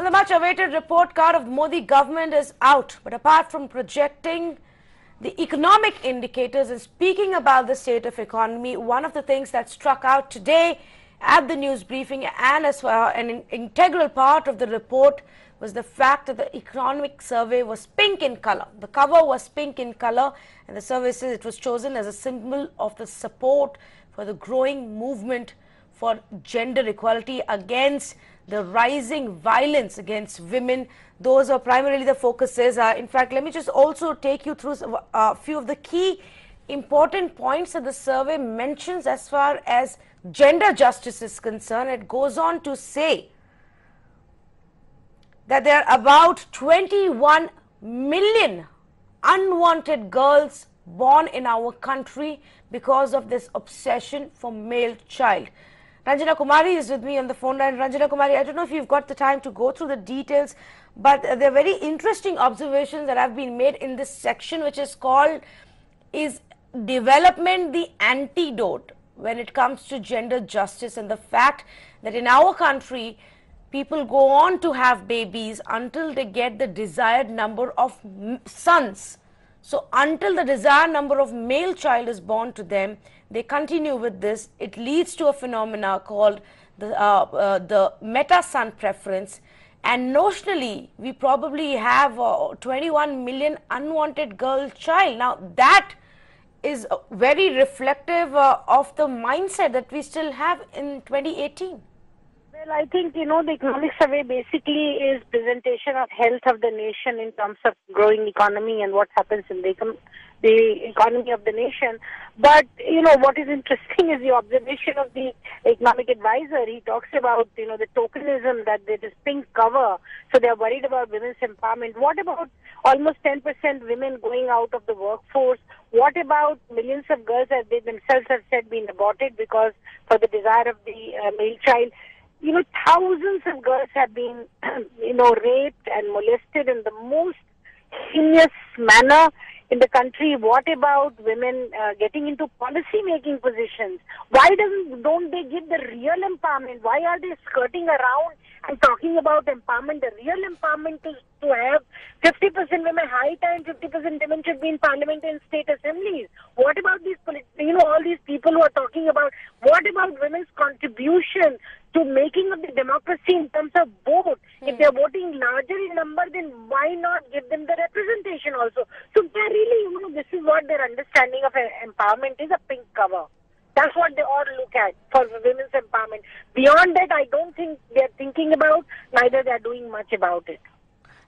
The much awaited report card of the Modi government is out, but apart from projecting the economic indicators and speaking about the state of economy, one of the things that struck out today at the news briefing and as an integral part of the report was the fact that the economic survey was pink in color. The cover was pink in color, and the survey says it was chosen as a symbol of the support for the growing movement for gender equality against the rising violence against women. Those are primarily the focuses. In fact, let me just also take you through a few of the key important points that the survey mentions as far as gender justice is concerned. It goes on to say that there are about 21 million unwanted girls born in our country because of this obsession for male child. Ranjana Kumari is with me on the phone line. Ranjana Kumari, I don't know if you've got the time to go through the details, but there are very interesting observations that have been made in this section, which is called, is development the antidote when it comes to gender justice, and the fact that in our country, people go on to have babies until they get the desired number of sons. So until the desired number of male child is born to them, they continue with this. It leads to a phenomena called the meta-son preference. And notionally, we probably have 21 million unwanted girl child. Now, that is very reflective of the mindset that we still have in 2018. Well, I think, the economic survey basically is presentation of health of the nation in terms of growing economy and what happens in the economy of the nation. But, what is interesting is the observation of the economic advisor. He talks about, the tokenism, that there is pink cover, so they are worried about women's empowerment. What about almost 10% women going out of the workforce? What about millions of girls, as they themselves have said, being aborted because for the desire of the male child? Thousands of girls have been, raped and molested in the most heinous manner in the country. What about women getting into policy-making positions? Why don't they give the real empowerment? Why are they skirting around and talking about empowerment? The real empowerment is to have 50% women, high time 50% women should be in parliament and state assemblies. What about these, all these people who are talking about, what about women's contribution to making of the democracy in terms of vote? If they're voting larger in number, then why not give them the representation also? So they're really, this is what their understanding of empowerment is, a pink cover. That's what they all look at for women's empowerment. Beyond that, I don't think they're thinking about, neither they're doing much about it.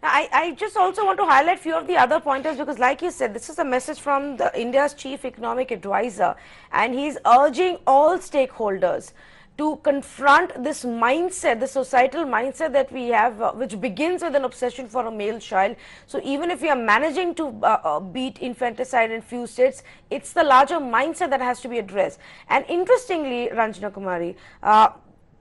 I just also want to highlight a few of the other pointers, because like you said, this is a message from India's chief economic advisor, and he's urging all stakeholders to confront this mindset, the societal mindset that we have, which begins with an obsession for a male child. So even if we are managing to beat infanticide in few states, it's the larger mindset that has to be addressed. And interestingly, Ranjana Kumari,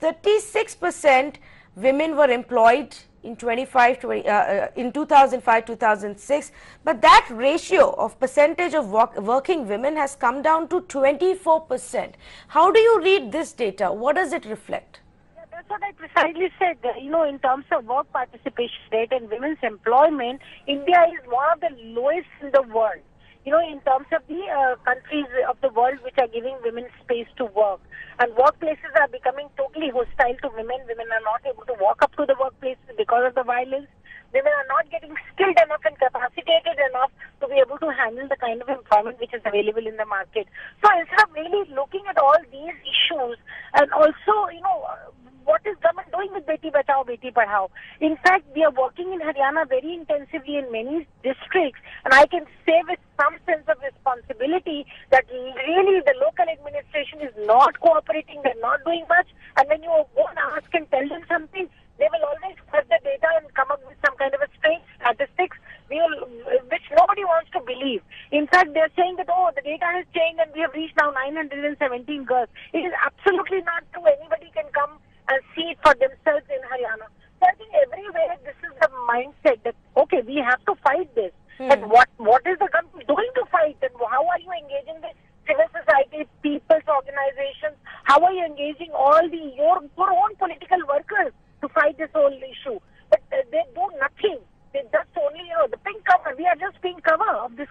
36% women were employed in in 2005-2006, but that ratio of percentage of working women has come down to 24%. How do you read this data? What does it reflect? Yeah, that's what I precisely said. In terms of work participation rate and women's employment, India is one of the lowest in the world. In terms of the countries of the world which are giving women space to work. And workplaces are becoming totally hostile to women. Women are not able to walk up to the workplaces because of the violence. Women are not getting skilled enough and capacitated enough to be able to handle the kind of employment which is available in the market. So instead of really looking at all these issues, and also, what is government doing with Beti Bachao, Beti Padhao? In fact, we are working in Haryana very intensively in many districts, and I can say with some sense of responsibility that really the local administration is not cooperating, they're not doing much, and when you go and ask and tell them something, they will always fudge the data and come up with some kind of a strange statistics which nobody wants to believe. In fact, they're saying that, the data has changed and we have reached now 917 girls. It is absolutely not true. Anybody can come and see it for themselves in Haryana. So I think everywhere this is the mindset that, okay, we have to fight this. And what is the government doing to fight? And how are you engaging the civil society, people's organizations? How are you engaging all your own political workers to fight this whole issue? But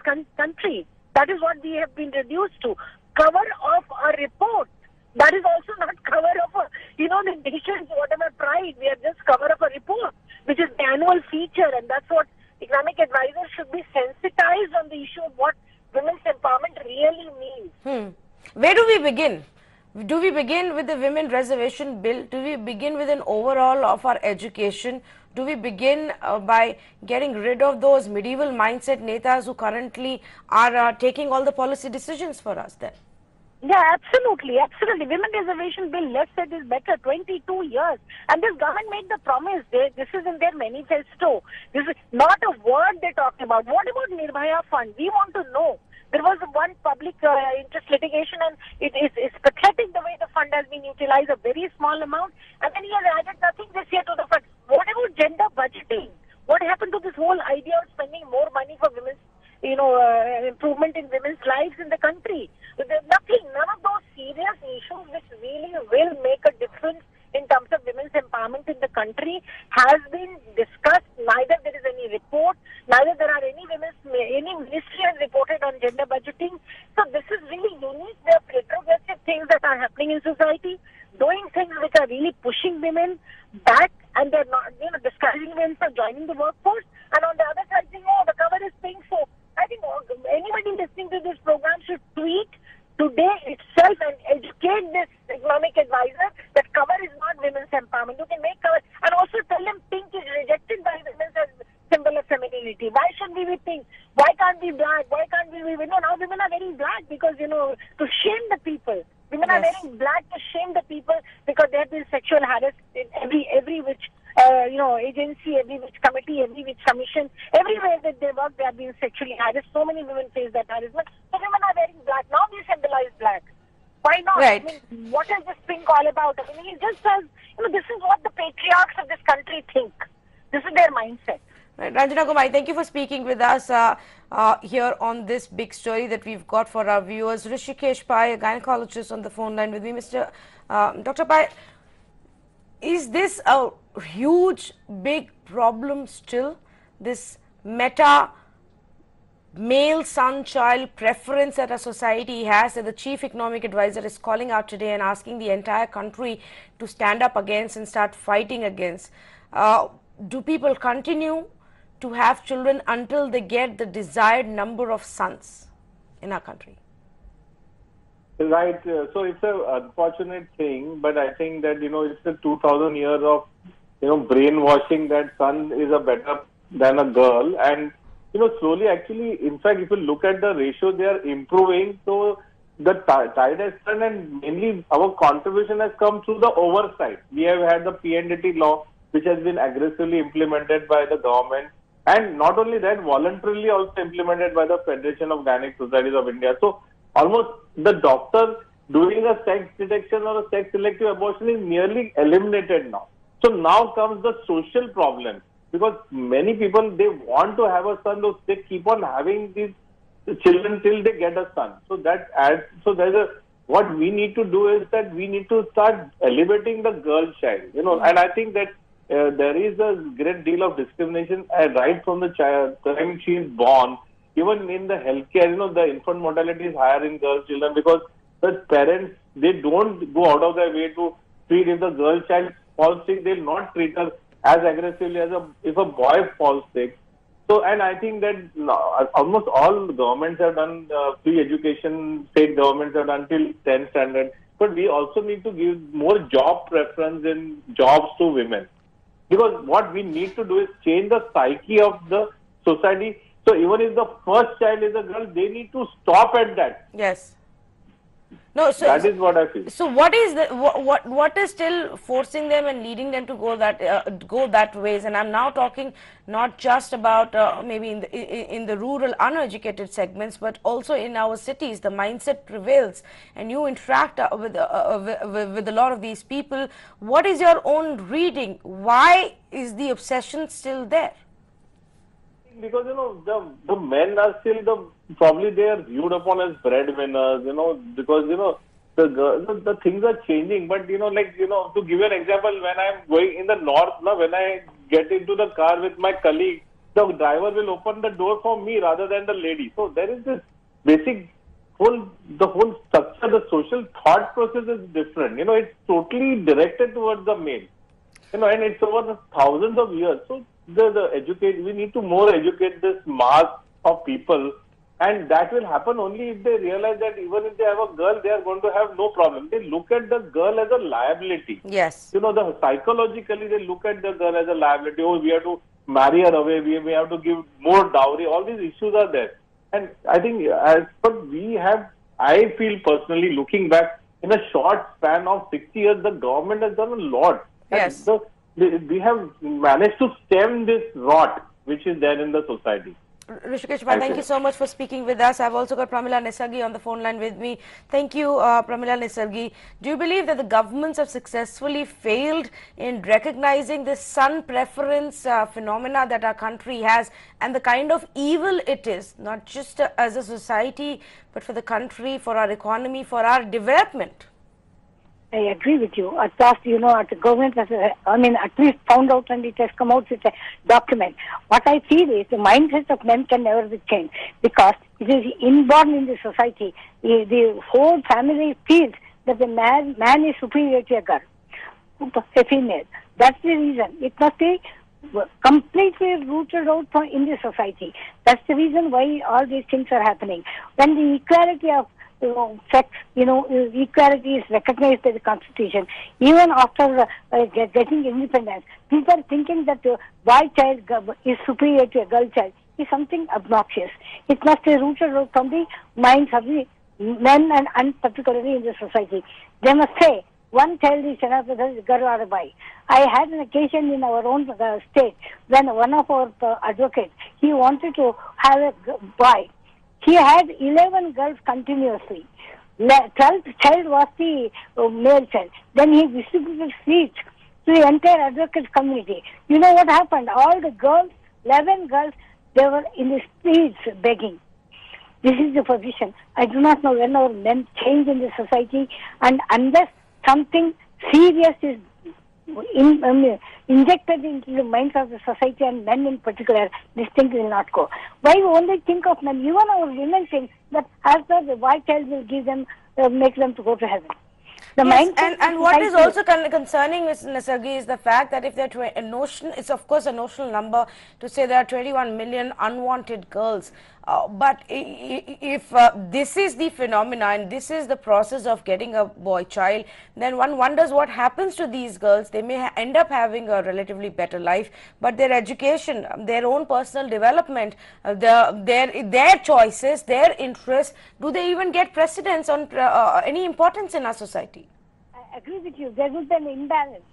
country. That is what we have been reduced to. Cover of a report. That is also not cover of a, the nation's whatever pride. We are just cover of a report, which is the annual feature, and that's what economic advisors should be sensitized on the issue of what women's empowerment really means. Where do we begin? Do we begin with the Women Reservation Bill? Do we begin with an overhaul of our education? Do we begin by getting rid of those medieval mindset netas who currently are taking all the policy decisions for us then? Yeah, absolutely, absolutely. Women Reservation Bill, let's say this better, 22 years. And this government made the promise, this is in their manifesto. This is not a word they talked about. What about Nirbhaya Fund? We want to know. There was one public interest litigation, and it's pathetic the way the fund has been utilized, a very small amount. And then he has added nothing this year to the fund. What about gender budgeting? What happened to this whole idea of spending more money for women's, improvement in women's lives in the country? There's nothing, none of those serious issues which really will make a difference in terms of women's empowerment in the country has been discussed. Neither there is any report, neither there are any ministry has reported on gender budgeting. So this is really unique. There are retrogressive things that are happening in society, doing things which are really pushing women back, and they're not, discouraging women from joining the workforce. And on the other side, saying, the cover is paying so. I think anybody listening to this program should tweet today itself and educate this economic advisor that cover is not women's empowerment. You can make cover, and also tell them pink is rejected by women as symbol of femininity. Why should we be pink? Why can't we black? Why can't we be? No, now women are wearing black because, to shame the people. Women are wearing black to shame the people because they have been sexual harassed in every which agency, every which committee, every which commission, everywhere that they work, they are being sexually harassed. So many women face that harassment. So women are wearing black. Now they symbolize black. Why not? Right. I mean, what is this pink all about? I mean, it just says, this is what the patriarchs of this country think. This is their mindset. Right. Ranjana Kumari, thank you for speaking with us here on this big story that we've got for our viewers. Rishikesh Pai, a gynecologist on the phone line with me. Dr. Pai, is this a huge, big problem still? This male son-child preference that a society has, that the chief economic advisor is calling out today and asking the entire country to stand up against and start fighting against. Do people continue to have children until they get the desired number of sons in our country? Right. So it's an unfortunate thing, but I think that, it's a 2000 years of, brainwashing that son is a better than a girl. And, slowly actually, in fact, if you look at the ratio, they are improving. So the tide has turned, and mainly our contribution has come through the oversight. We have had the PNDT law, which has been aggressively implemented by the government. And not only that, voluntarily also implemented by the Federation of Gynec Societies of India. So almost the doctor doing a sex detection or a sex selective abortion is nearly eliminated now. So now comes the social problem, because many people, they want to have a son, so they keep on having these children till they get a son. So that adds, what we need to do is that we need to start elevating the girl child, and I think that there is a great deal of discrimination right from the time she is born. Even in the healthcare, the infant mortality is higher in girl children because the parents, they don't go out of their way to treat. If the girl child falls sick, they'll not treat her as aggressively as if a boy falls sick. So, and I think that almost all governments have done free education, state governments have done till 10th standard. But we also need to give more job preference in jobs to women. Because what we need to do is change the psyche of the society. So even if the first child is a girl, they need to stop at that. Yes. No, so that is what I feel. So what is what is still forcing them and leading them to go that ways? And I'm now talking not just about maybe in the rural uneducated segments, but also in our cities. The mindset prevails, and you interact with a lot of these people. What is your own reading? Why is the obsession still there? Because the men are still probably they are viewed upon as breadwinners, because the things are changing. But to give you an example, when I'm going in the north, when I get into the car with my colleague, the driver will open the door for me rather than the lady. So there is this basic the whole structure, the social thought process is different. It's totally directed towards the male. And it's over the thousands of years. So we need to more educate this mass of people, and that will happen only if they realize that even if they have a girl, they are going to have no problem. They look at the girl as a liability. Yes. Psychologically they look at the girl as a liability. Oh, we have to marry her away. We have to give more dowry. All these issues are there. And I think I feel personally, looking back, in a short span of 60 years, the government has done a lot. Yes. We have managed to stem this rot which is there in the society. Hrishikesh Bhai, thank you so much for speaking with us. I've also got Pramila Nesargi on the phone line with me. Thank you, Pramila Nesargi. Do you believe that the governments have successfully failed in recognizing this son preference phenomena that our country has, and the kind of evil it is, not just as a society, but for the country, for our economy, for our development? I agree with you. At last, the government has, at least found out, and it has come out with a document. What I feel is the mindset of men can never be changed, because it is inborn in the society. The whole family feels that the man is superior to a girl, a female. That's the reason. It must be completely rooted out in the society. That's the reason why all these things are happening. When the equality of sex, equality is recognized by the Constitution. Even after getting independence, people are thinking that the boy child is superior to a girl child is something obnoxious. It must be rooted out from the minds of the men and particularly in the society. They must say, one child is enough, whether it's a girl or a boy. I had an occasion in our own state when one of our advocates, he wanted to have a boy. He had 11 girls continuously. 12th child was the male child. Then he distributed seats to the entire advocate community. You know what happened? All the girls, 11 girls, they were in the streets begging. This is the position. I do not know when our men change in the society, and unless something serious is injected into the minds of the society and men in particular, this thing will not go. Why only think of men? Even our women think that after the white child will give them, make them to go to heaven. Yes, and what is also concerning, Ms. Nesargi, is the fact that if there are a notion, it's of course a notional number to say there are 21 million unwanted girls. But if this is the phenomena and this is the process of getting a boy child, then one wonders what happens to these girls. They may end up having a relatively better life, but their education, their own personal development, their choices, their interests, do they even get precedence on any importance in our society? I agree with you. There will be an imbalance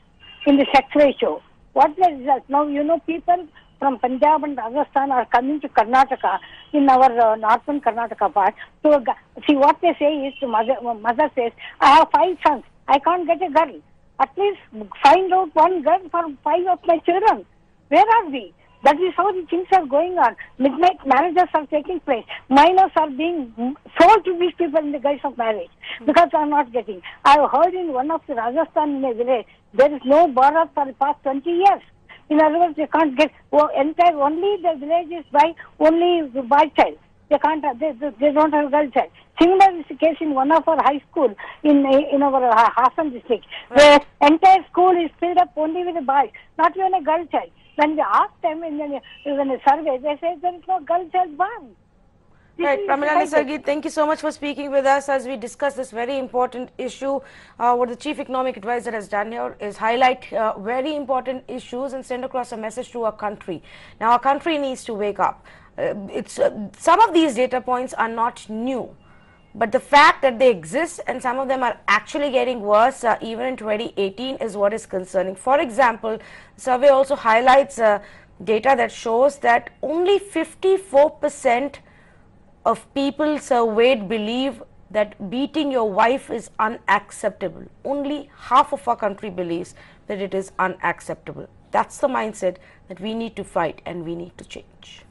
in the sex ratio. What's the result? Now, people from Punjab and Rajasthan are coming to Karnataka, in our northern Karnataka part. So, see, what they say is, the mother says, I have 5 sons. I can't get a girl. At least find out one girl for 5 of my children. Where are we? That is how the things are going on. Midnight marriages are taking place. Minors are being sold to these people in the guise of marriage because they are not getting. I have heard in one of the Rajasthan in a village, there is no Bharat for the past 20 years. In other words, they can't get only the village is by only the boy child. They can't. They don't have girl child. Similar is the case in one of our high school in our Hassan district. The entire school is filled up only with a boy, not even a girl child. When we ask them in a survey, they say there is no girl child born. Right, Pramila Nesargi, thank you so much for speaking with us as we discuss this very important issue. What the Chief Economic Advisor has done here is highlight very important issues and send across a message to our country. Now, our country needs to wake up. Some of these data points are not new, but the fact that they exist and some of them are actually getting worse even in 2018 is what is concerning. For example, the survey also highlights data that shows that only 54% of people surveyed believe that beating your wife is unacceptable. Only half of our country believes that it is unacceptable. That's the mindset that we need to fight and we need to change.